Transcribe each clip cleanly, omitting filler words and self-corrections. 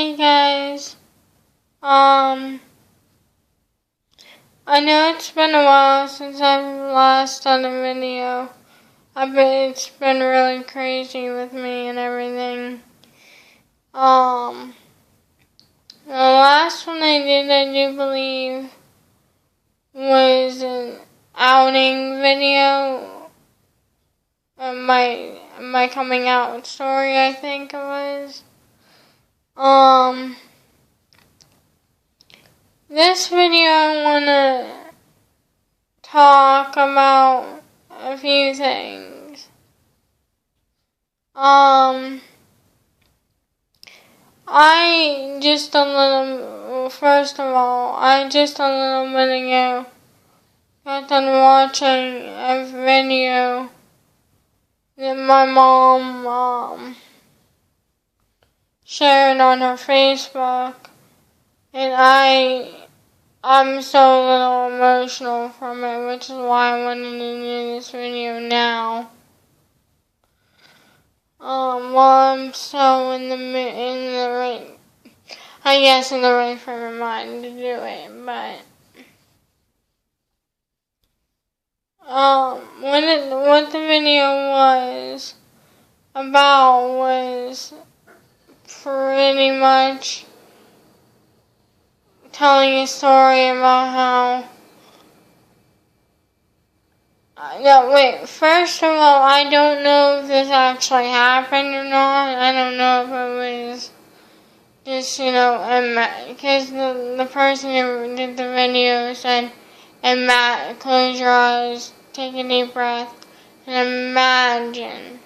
Hey guys, I know it's been a while since I've last done a video. It's been really crazy with me and everything. The last one I did, I do believe, was an outing video. My coming out story, I think it was. This video I want to talk about a few things. First of all, I just a little bit ago got done watching a video that my mom, shared on her Facebook, and I'm so a little emotional from it, which is why I wanted to do this video now. I'm so in the right, I guess in the right frame of mind to do it, but what the video was about was pretty much telling a story about how... first of all, I don't know if this actually happened or not. I don't know if it was just, because the person who did the video said, and Matt, close your eyes, take a deep breath, and imagine.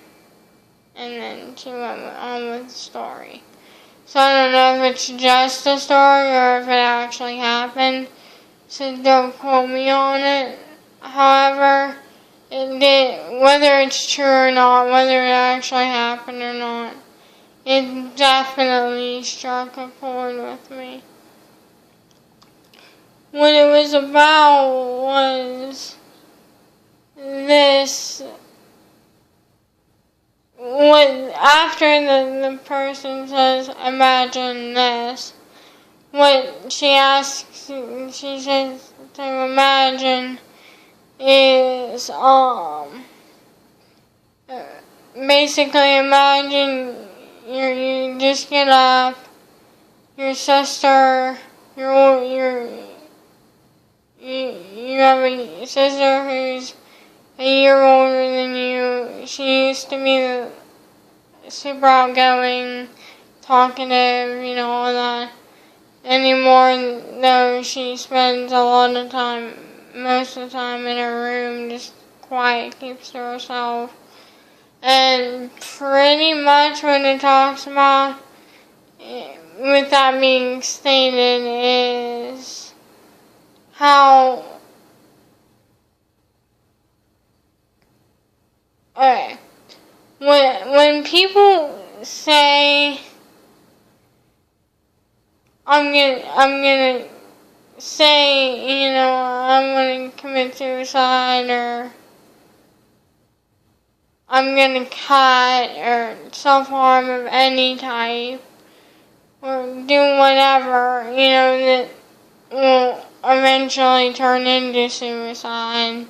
And then she went on with the story. So I don't know if it's just a story or if it actually happened. So don't quote me on it. However, whether it's true or not, whether it actually happened or not, it definitely struck a chord with me. What it was about was this. After the person says, imagine this, what she asks, she says to imagine is, basically imagine you just get up, your sister, you have a sister who's a year older than you. She used to be super outgoing, talkative, all that. Anymore, though, she spends a lot of time, most of the time in her room, just quiet, keeps to herself. And pretty much what it talks about, with that being stated, is how... Okay. When people say, I'm gonna say, I'm gonna commit suicide, or I'm gonna cut, or self-harm of any type, or do whatever, that will eventually turn into suicide,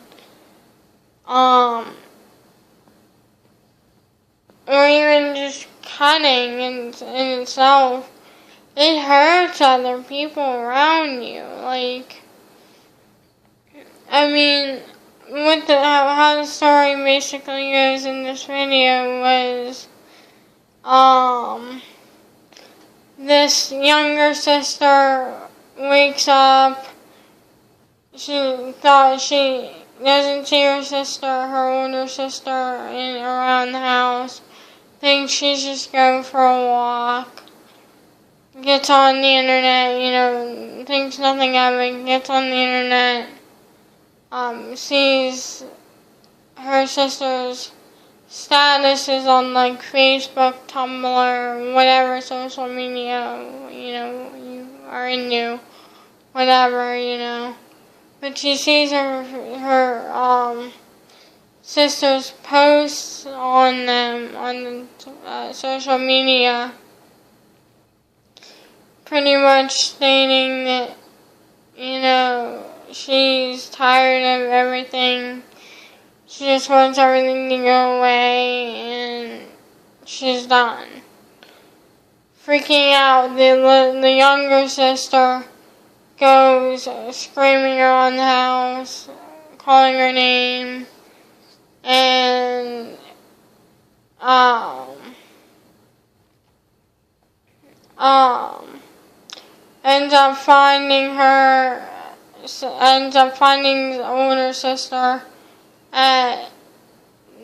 or even just cutting in itself, it hurts other people around you. How the story basically goes in this video was, this younger sister wakes up. She thought she doesn't see her older sister, around the house. Thinks she's just going for a walk. Gets on the internet, thinks nothing of it, gets on the internet, sees her sister's statuses on Facebook, Tumblr, whatever social media, you are into, whatever, But she sees her sister's posts on them, on the social media, pretty much stating that, she's tired of everything. She just wants everything to go away, and she's done. Freaking out, the younger sister goes screaming around the house, calling her name, and ends up finding the older sister at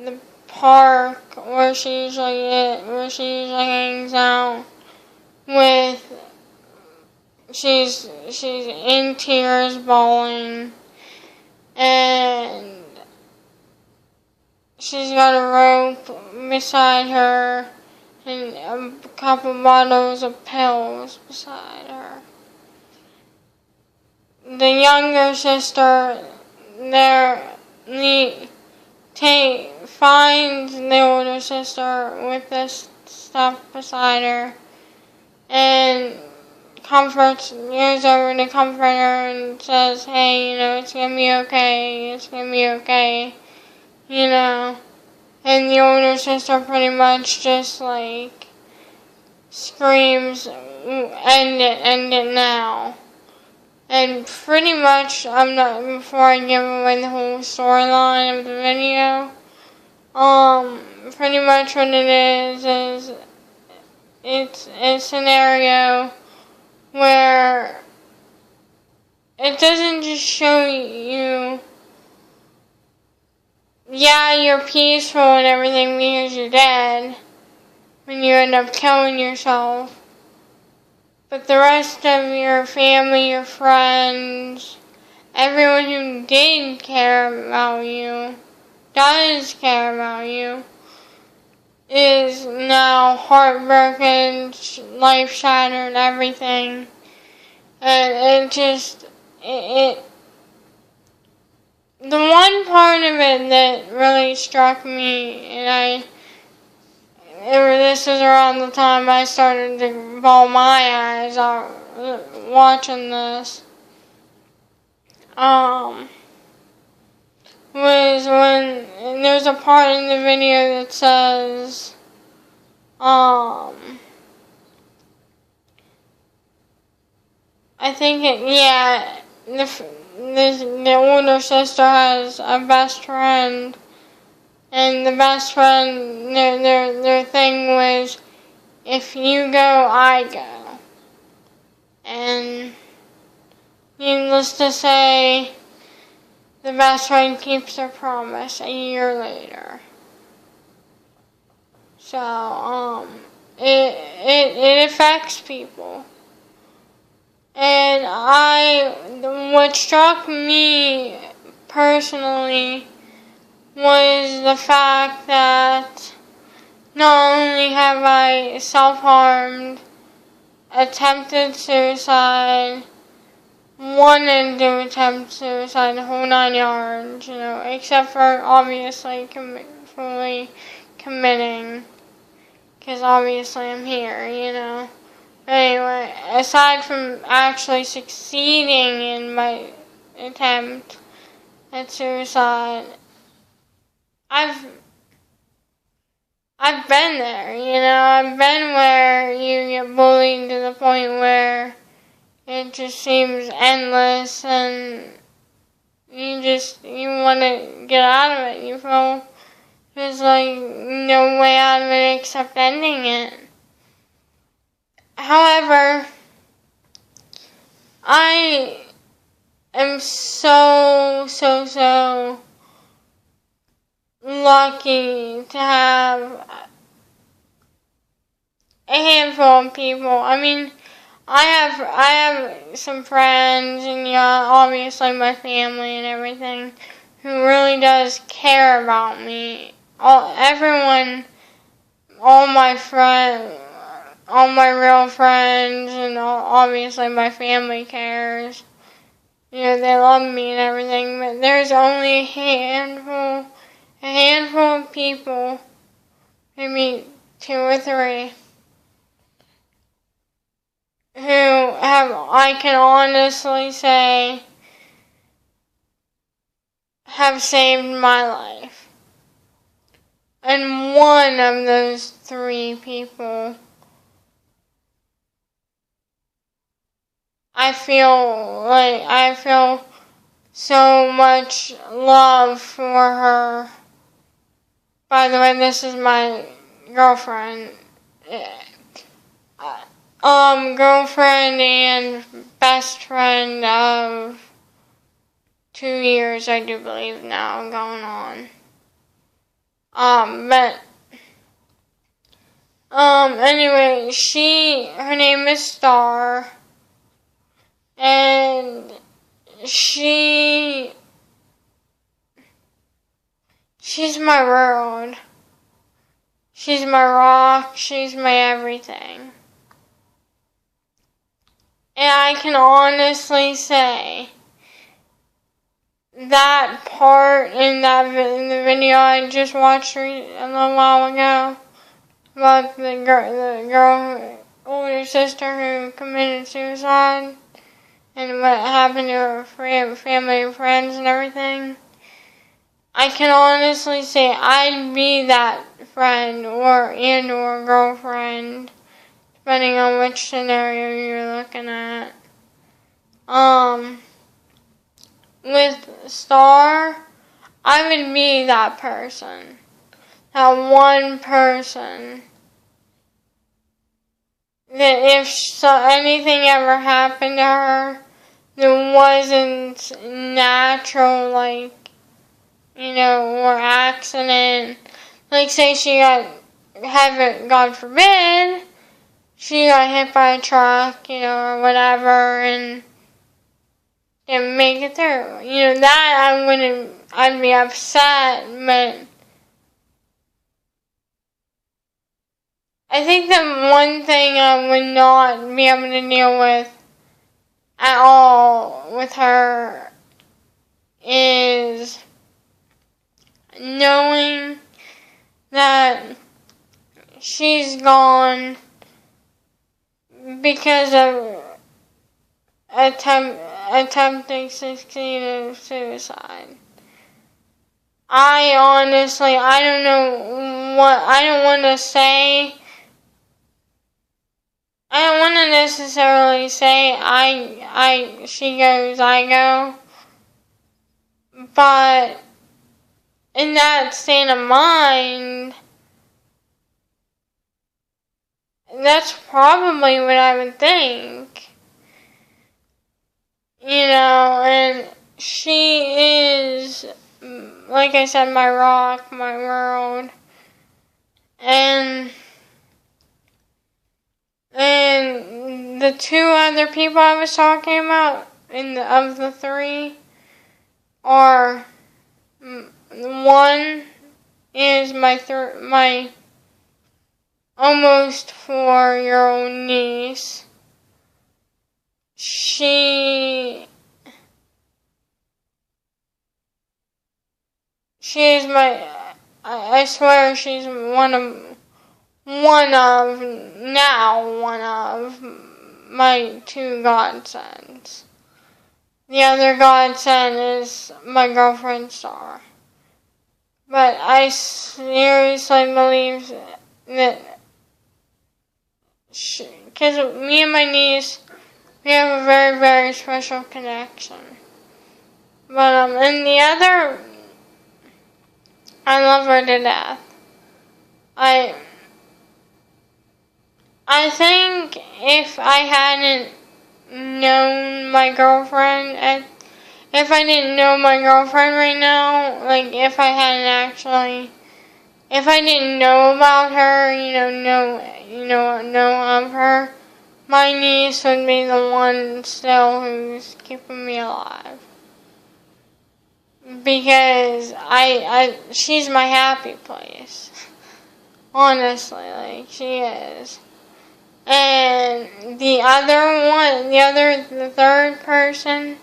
the park where she usually hangs out with. She's in tears, bawling, and she's got a rope beside her and a couple bottles of pills beside her. The younger sister finds the older sister with this stuff beside her and goes over to comfort her and says, hey, it's gonna be okay, and the older sister pretty much just screams, end it now. And pretty much, before I give away the whole storyline of the video, pretty much what it is it's a scenario where it doesn't just show you, you're peaceful and everything because you're dead when you end up killing yourself. But the rest of your family, your friends, everyone who does care about you, is now heartbroken, life shattered, everything. And the one part of it that really struck me, this was around the time I started to bawl my eyes out watching this, was when there's a part in the video that says, the older sister has a best friend, and the best friend, their thing was, if you go, I go. And needless to say, the best friend keeps her promise a year later. So, it affects people. And what struck me personally was the fact that not only have I self-harmed, attempted suicide, wanted to attempt suicide, the whole 9 yards, except for obviously fully committing, because obviously I'm here, Anyway, aside from actually succeeding in my attempt at suicide, I've been there, I've been where you get bullied to the point where it just seems endless and you want to get out of it. You feel there's no way out of it except ending it. However, I am so lucky to have a handful of people. I have some friends and obviously my family and everything who really does care about me. All my real friends and obviously my family cares. They love me and everything, but there's only a handful of people, maybe 2 or 3, who I can honestly say, have saved my life. And one of those 3 people, I feel so much love for her. By the way, this is my girlfriend. Girlfriend and best friend of 2 years, I do believe now, going on. Anyway, her name is Star, and she's my world. She's my rock, she's my everything. And I can honestly say, that part in the video I just watched a little while ago about the girl, older sister who committed suicide and what happened to her family and friends and everything, I can honestly say I'd be that friend or girlfriend, depending on which scenario you're looking at. With Star, I would be that person. That one person. That if anything ever happened to her that wasn't natural, like, or accident. Like, say she God forbid, she got hit by a truck, or whatever, and didn't make it through. That I'd be upset, but I think the one thing I would not be able to deal with at all with her is knowing that she's gone because of attempting succeeded suicide. I don't want to necessarily say she goes, I go, but in that state of mind, that's probably what I would think. And she is, like I said, my rock, my world. And the 2 other people I was talking about, of the 3, are, one is my almost 4-year-old niece. She is I swear she's one of my 2 godsons. The other godson is my girlfriend Star. But I seriously believe that because me and my niece, we have a very, very special connection. But, and the other, I love her to death. I think if I hadn't known my girlfriend, if I didn't know my girlfriend right now, like if I didn't know about her, know of her, my niece would be the one still who's keeping me alive. Because she's my happy place. Honestly, like, she is. And the third person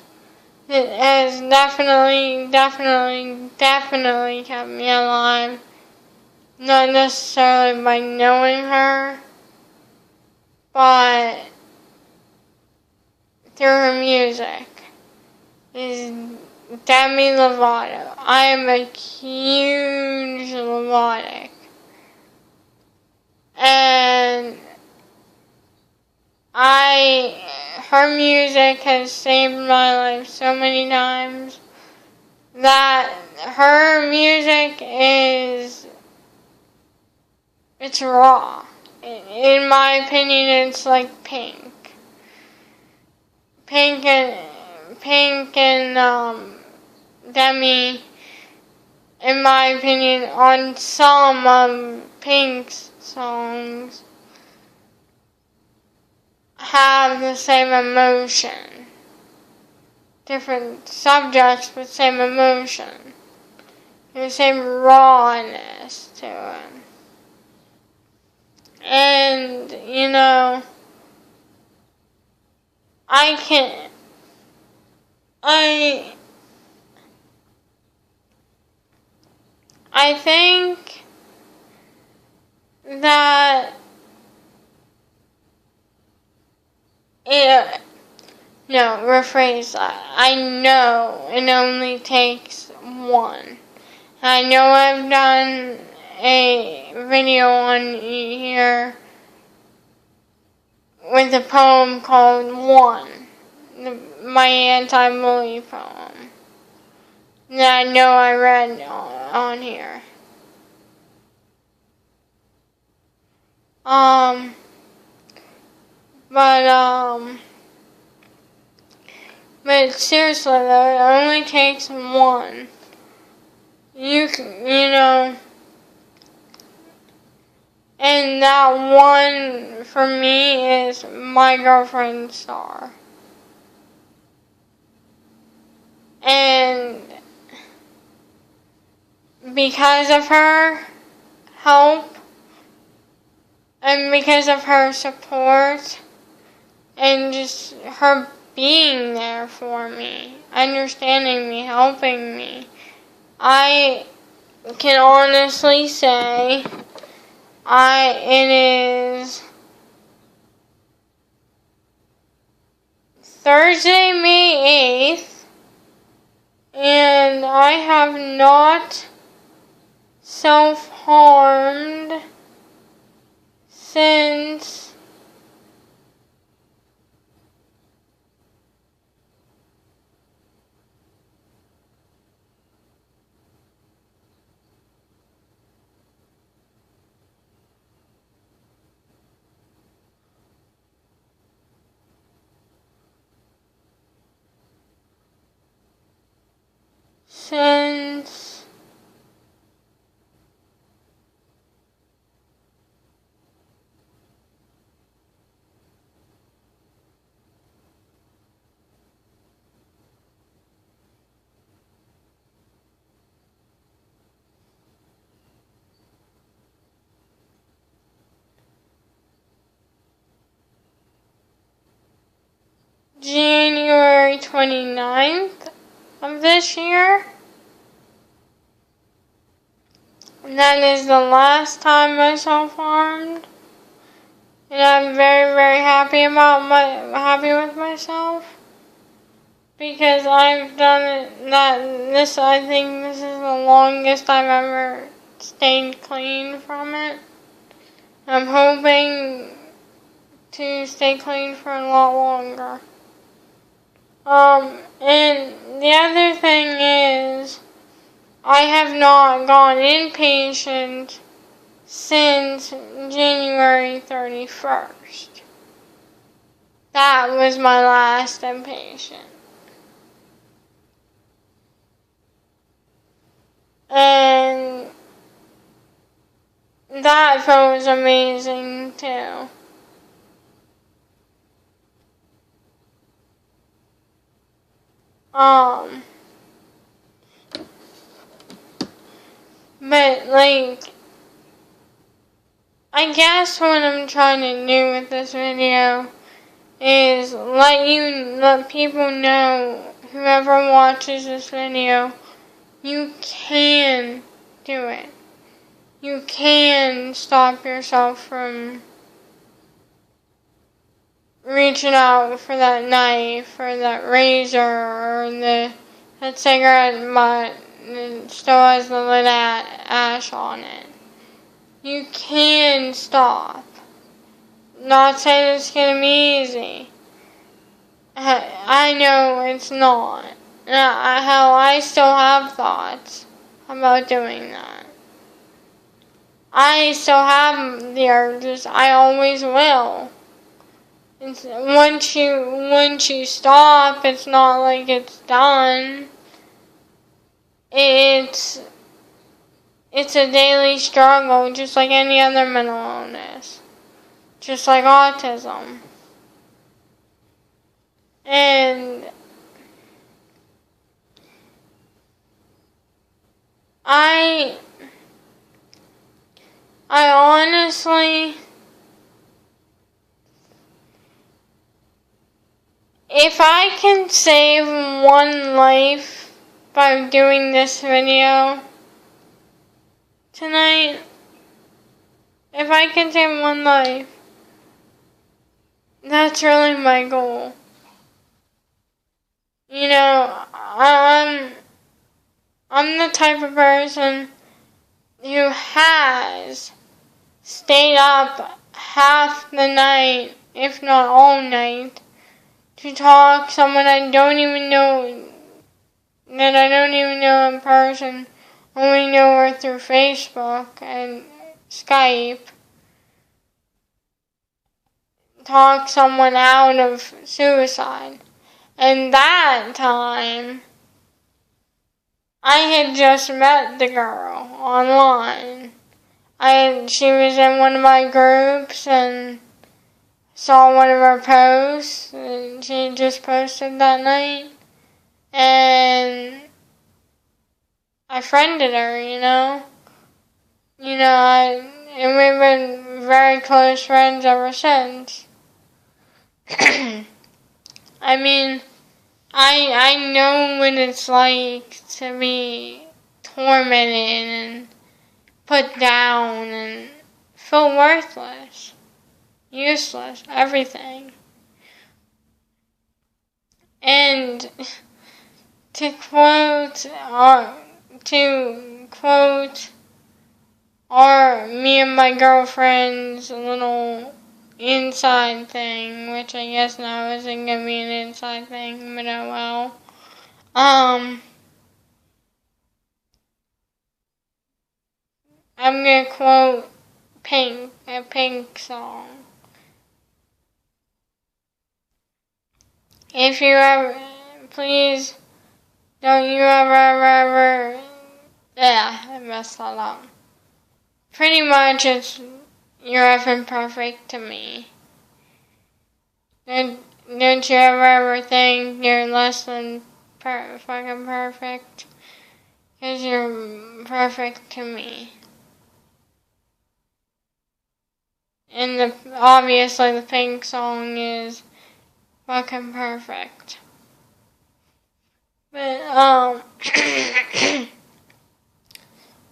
that has definitely kept me alive. Not necessarily by knowing her, but through her music is Demi Lovato. I am a huge Lovatic. And her music has saved my life so many times that her music it's raw. In my opinion, it's like Pink. Pink and Demi, in my opinion, on some of Pink's songs, have the same emotion. Different subjects, but same emotion. The same rawness to it. And, I think that rephrase that. I know it only takes one. I know I've done a video on here with a poem called One, my anti-bully poem that I know I read on here. But seriously though, it only takes one. And that one for me is My Girlfriend Star. And because of her help, and because of her support, and just her being there for me, understanding me, helping me, I can honestly say it is Thursday, May 8th, and I have not self-harmed since January 29th of this year. And that is the last time I self-harmed. And I'm very, very happy with myself. Because I've done it, I think this is the longest I've ever stayed clean from it. I'm hoping to stay clean for a lot longer. And the other thing is, I have not gone inpatient since January 31st. That was my last inpatient. And that felt amazing too. But I guess what I'm trying to do with this video is let people know, whoever watches this video, you can do it. You can stop yourself from reaching out for that knife or that razor or that cigarette butt that still has the lit ash on it. You can stop. Not saying it's gonna be easy. I know it's not. How I still have thoughts about doing that. I still have the urges. I always will. Once you stop, it's not like it's done. It's a daily struggle, just like any other mental illness. Just like autism. And I honestly, if I can save one life by doing this video tonight, if I can save one life, that's really my goal. You know, I'm the type of person who has stayed up half the night, if not all night, to talk to someone I don't even know in person, only know her through Facebook and Skype. Talk someone out of suicide. And that time, I had just met the girl online. She was in one of my groups and saw one of her posts that she just posted that night. And I friended her, and we've been very close friends ever since. I mean, I know what it's like to be tormented and put down and feel worthless, useless, everything. And to quote me and my girlfriend's little inside thing, which I guess now isn't gonna be an inside thing, but oh well. I'm gonna quote Pink, a Pink song. If you ever, please, don't you ever, yeah, I messed that up. Pretty much it's, you're effing perfect to me. Don't you ever think you're less than fucking perfect? 'Cause you're perfect to me. And obviously the Pink song is fucking perfect. But,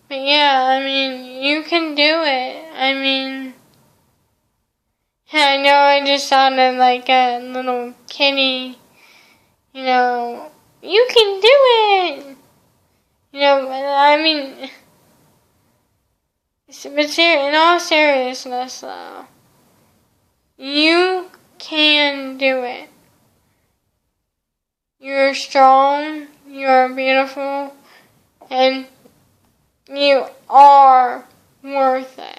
but yeah, I mean, you can do it. I mean, I know I just sounded like a little kitty, you can do it! But I mean, but in all seriousness though, you can do it. You're strong, you're beautiful, and you are worth it.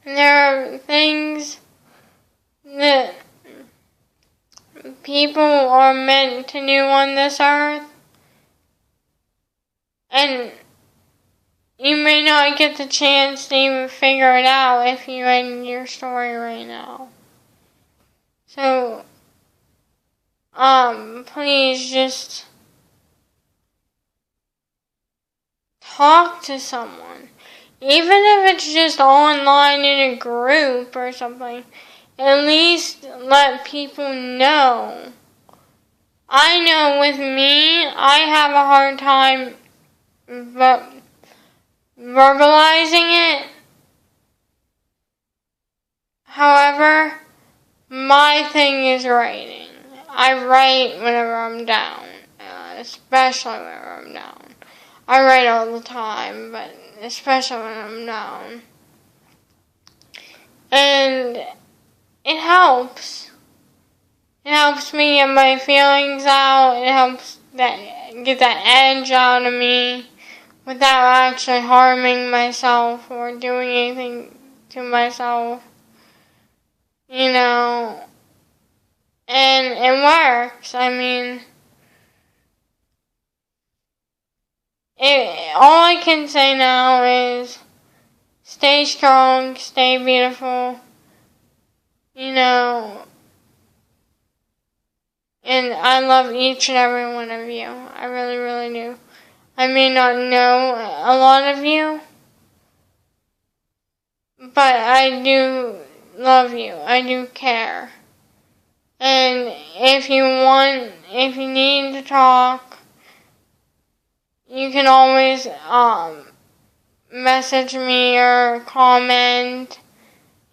There are things that people are meant to do on this earth, and you may not get the chance to even figure it out if you end your story right now. So, please just talk to someone. Even if it's just online in a group or something, at least let people know. I know with me, I have a hard time verbalizing it. However, my thing is writing. I write whenever I'm down, especially whenever I'm down. I write all the time, but especially when I'm down. And it helps. It helps me get my feelings out. It helps get that edge out of me without actually harming myself or doing anything to myself. You know, and it works. I mean, all I can say now is stay strong, stay beautiful, you know, and I love each and every one of you. I really, really do. I may not know a lot of you, but I do love you. I do care. And if you need to talk, you can always message me or comment.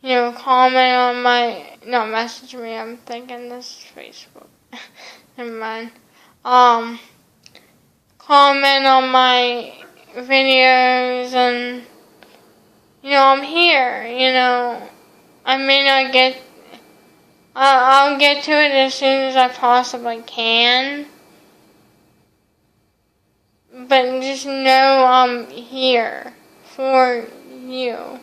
Comment on my, not message me, I'm thinking this is Facebook. Never mind. Comment on my videos and, I'm here, I may not I'll get to it as soon as I possibly can. But just know I'm here for you.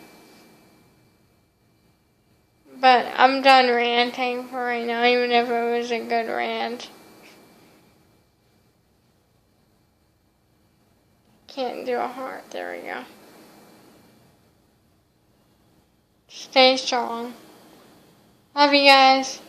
But I'm done ranting for right now, even if it was a good rant. Can't do a heart. There we go. Stay strong. Love you guys.